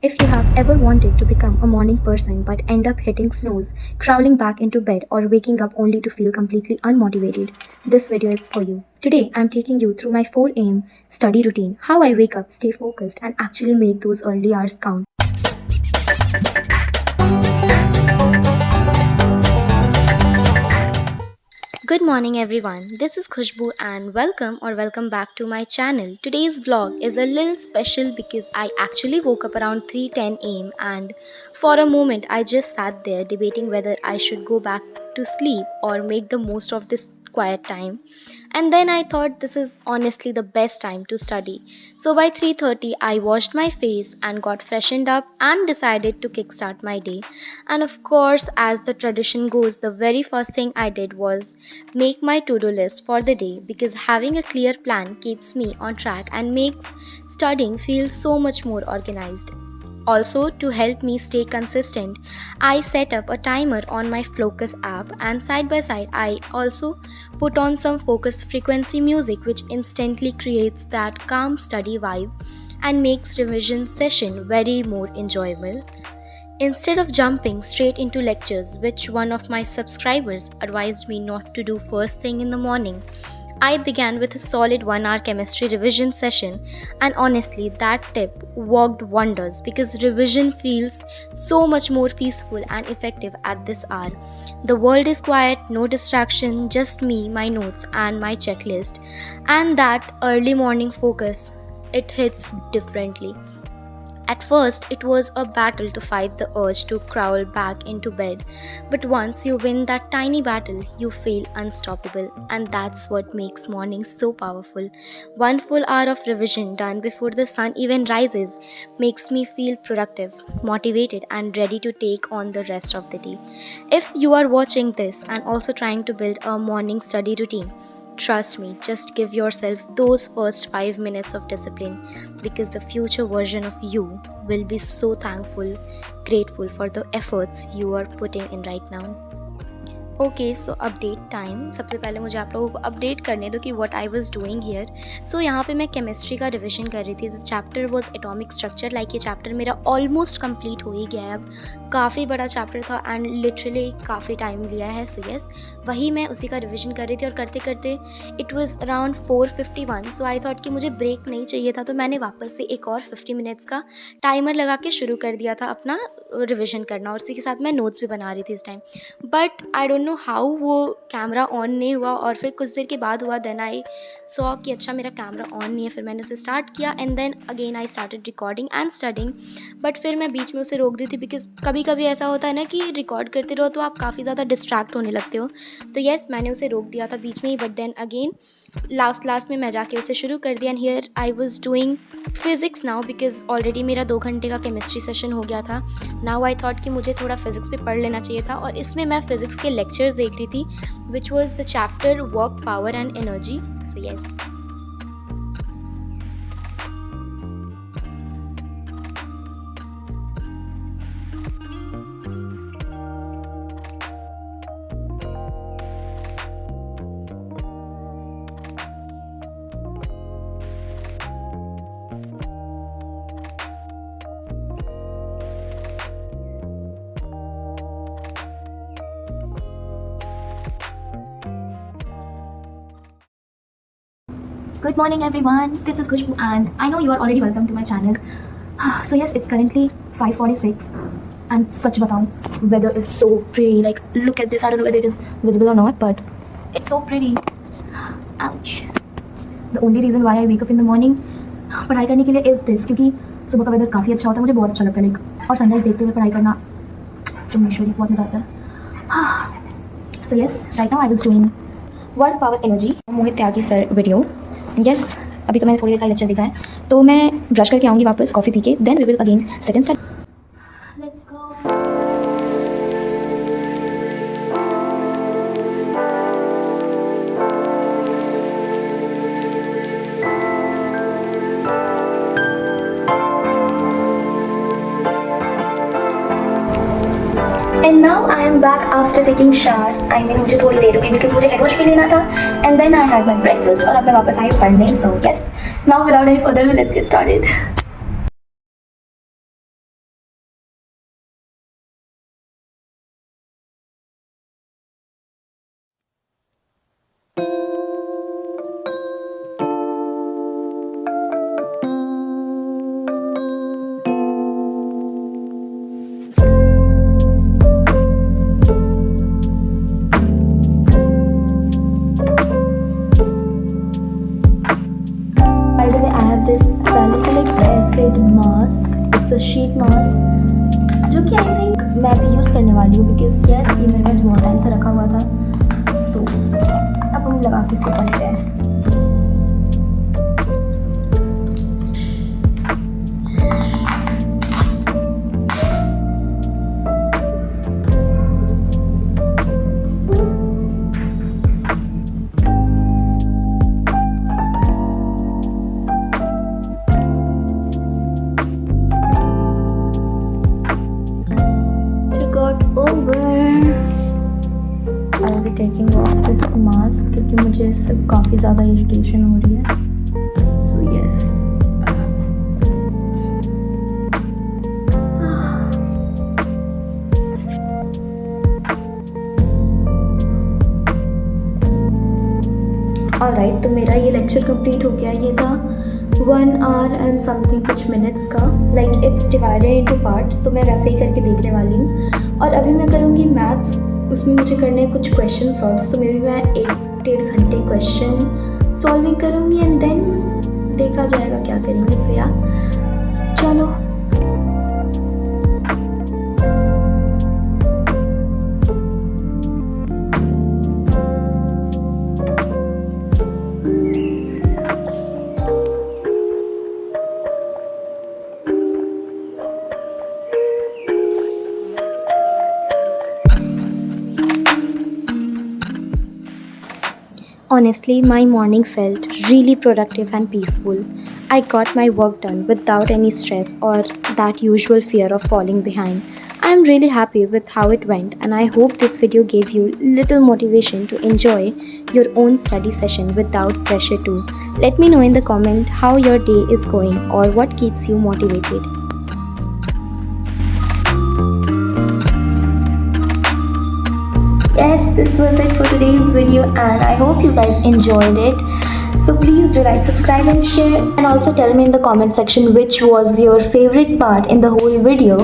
If you have ever wanted to become a morning person but end up hitting snooze, crawling back into bed, or waking up only to feel completely unmotivated, this video is for you. Today, I'm taking you through my 4 a.m. study routine, how I wake up, stay focused, and actually make those early hours count. Good morning everyone, this is Khushbu and welcome back to my channel. Today's vlog is a little special because I actually woke up around 3:10 am and for a moment I just sat there debating whether I should go back to sleep or make the most of this quiet time. And then I thought this is honestly the best time to study. So by 3:30 I washed my face and got freshened up and decided to kickstart my day. And of course, as the tradition goes, the very first thing I did was make my to-do list for the day because having a clear plan keeps me on track and makes studying feel so much more organized. Also, to help me stay consistent, I set up a timer on my Focus app, and side by side, I also put on some focus frequency music which instantly creates that calm study vibe and makes revision session very more enjoyable. Instead of jumping straight into lectures, which one of my subscribers advised me not to do first thing in the morning, I began with a solid 1 hour chemistry revision session, and honestly, that tip worked wonders because revision feels so much more peaceful and effective at this hour. The world is quiet, no distraction, just me, my notes, and my checklist, and that early morning focus it hits differently. At first, it was a battle to fight the urge to crawl back into bed, but once you win that tiny battle, you feel unstoppable, and that's what makes mornings so powerful. 1 full hour of revision done before the sun even rises makes me feel productive, motivated, and ready to take on the rest of the day. If you are watching this and also trying to build a morning study routine, trust me, just give yourself those first 5 minutes of discipline because the future version of you will be so thankful, grateful for the efforts you are putting in right now. Okay so update time. सबसे पहले मुझे आप लोगों को update करने दो कि what I was doing here. So यहाँ पे मैं केमिस्ट्री का रिवीजन कर रही थी। The chapter was atomic structure. Like ये चैप्टर मेरा ऑलमोस्ट कंप्लीट हो ही गया है। अब काफ़ी बड़ा चैप्टर था एंड लिटरली काफ़ी टाइम लिया है। सो यस, वही मैं उसी का रिवीजन कर रही थी और करते करते it was around 4:51। So I thought कि मुझे ब्रेक नहीं चाहिए था, तो मैंने वापस से एक और 50 मिनट्स का टाइमर लगा के शुरू कर दिया था अपना रिवीजन करना, और उसी के साथ मैं नोट्स भी बना रही थी इस time. But I don't know how वो कैमरा ऑन नहीं हुआ, और फिर कुछ देर के बाद हुआ। देन आई सॉ कि अच्छा मेरा कैमरा ऑन नहीं है। फिर मैंने उसे स्टार्ट किया and then again I started recording and studying. But फिर मैं बीच में उसे रोक दी थी बिकॉज कभी कभी ऐसा होता है ना कि रिकॉर्ड करते रहो तो आप काफ़ी ज़्यादा डिस्ट्रैक्ट होने लगते हो। तो येस, मैंने उसे रोक दिया था बीच में ही। बट देन अगेन लास्ट में मैं जाके उसे शुरू कर दिया। And here I was doing physics now because already मेरा 2 घंटे का केमिस्ट्री सेशन हो गया था। नाउ आई थॉट कि मुझे थोड़ा फिज़िक्स पे पढ़ लेना चाहिए था, और इसमें मैं फ़िज़िक्स के लेक्चर्स देख रही थी which was the chapter work, power and energy. So yes. Good morning everyone, this is Khushbu and I know you are already welcome to my channel. So yes, it's currently 5:46 and such बताऊं, weather is so pretty. Like look at this, I don't know whether it is visible or not, but it's so pretty. Ouch. The only reason why I wake up in the morning पढ़ाई करने के लिए is this, क्योंकि सुबह का weather काफ़ी अच्छा होता है, मुझे बहुत अच्छा लगता है। लाइक और सनराइज देखते हुए पढ़ाई करना चुम्बेश्वरी बहुत मज़ा आता है। So yes, right now I was doing work, power, energy, Mohit Tyagi sir video. Yes, अभी तो मैंने थोड़ी देर का लेक्चर देखा है, तो मैं ब्रश करके आऊँगी वापस कॉफ़ी पी के, then we will again set and start. Let's go. And now I am back after taking shower. I mean मुझे थोड़ी देर हुई because मुझे head wash भी लेना था, and then I had my breakfast और अब मैं वापस आई पढ़ने। So yes, now without any further ado, let's get started. Sheet mask, जो कि आई थिंक मैं भी यूज़ करने वाली हूँ बिकॉज यस ये मेरे पास बहुत टाइम से रखा हुआ था। तो अब हम लगा के इसको पढ़ते हैं। I will be taking of this mask क्योंकि मुझे इससे काफ़ी ज़्यादा इरिटेशन हो रही है। सो यस ऑलराइट, तो मेरा ये लेक्चर कंप्लीट हो गया। ये था 1 hour and something कुछ मिनट्स का, like it's divided into parts, तो मैं वैसे ही करके देखने वाली हूँ। और अभी मैं करूँगी मैथ्स, उसमें मुझे करने हैं कुछ क्वेश्चन सॉल्व, तो मे बी मैं 1-1.5 घंटे क्वेश्चन सॉल्विंग करूँगी एंड देन देखा जाएगा क्या करेंगे। सो या चलो। Honestly, my morning felt really productive and peaceful. I got my work done without any stress or that usual fear of falling behind. I am really happy with how it went, and I hope this video gave you little motivation to enjoy your own study session without pressure too. Let me know in the comment how your day is going or what keeps you motivated. Yes, this was it for today's video and I hope you guys enjoyed it. So please do like, subscribe and share, and also tell me in the comment section which was your favorite part in the whole video.